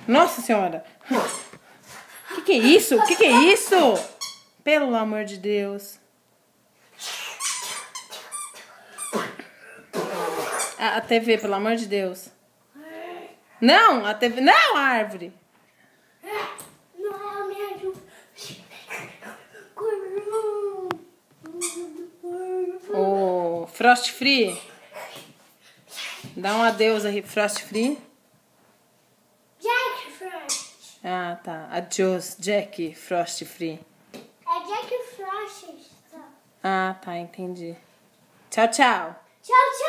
Nossa senhora. Que é isso? Que é isso? Pelo amor de Deus. A TV, pelo amor de Deus. Não, a TV. Não, a árvore. Não, me ajuda. O Frost Free. Dá um adeus aí, Frost Free. Jack Frost. Ah, tá. Adiós, Jack Frost Free. É Jack Frost. Ah, tá, entendi. Tchau, tchau. Tchau, tchau.